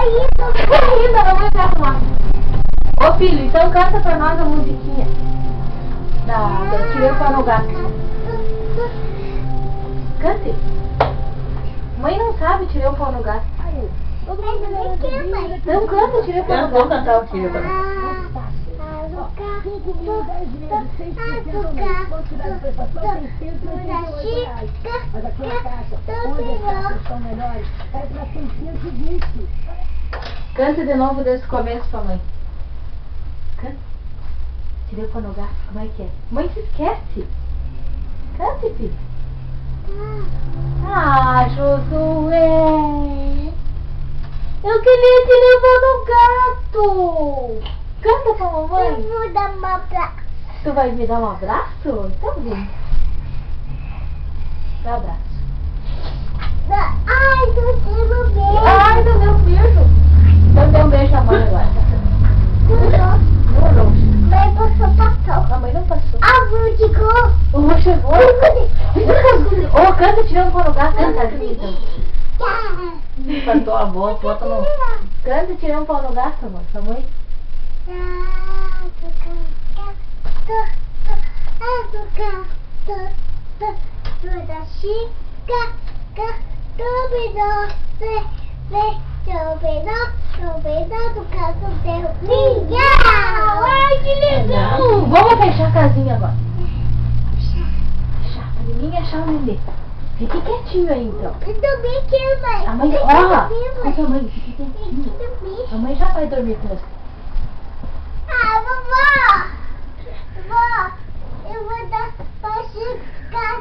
Ainda, mamãe vai arrumar. Ô filho, então canta pra nós a musiquinha da Tirei o Pau no Gato. Cante. Mãe não sabe Tirei o Pau no Gato. Então canta Tirei o Pau no Gato. Vamos cantar o Tirei o Pau no Gato. Cante de novo desde o começo pra mãe. Canta. Tirei o Pau no Gato. Como é que é? Mãe se esquece. Cante, filho. Ah, Josué. Eu queria tirar o pau no gato. Canta pra mamãe. Eu vou dar um abraço. Tu vai me dar um abraço? Então vem. Dá um abraço. Ai, não tem um beijo. Ai, não deu um beijo. Então dê um beijo à mãe agora. Não. Mãe passou papel. A mãe não passou. A avó chegou. O vô chegou. Ô, canta tirando o pau no gato. Canta, grita. Cantou a voz, bota no... Canta tirando o pau no gato, amor. Sua mãe. Ai, que legal! Vamos fechar a casinha agora. Fechar, pra ninguém achar o nenê. Fique quietinho aí, então. Eu também quero, mãe. A mãe, ó, sua mãe, fique quietinho. A mãe já vai dormir com você. Ah, vovó! Vó, eu vou dar pra chegar.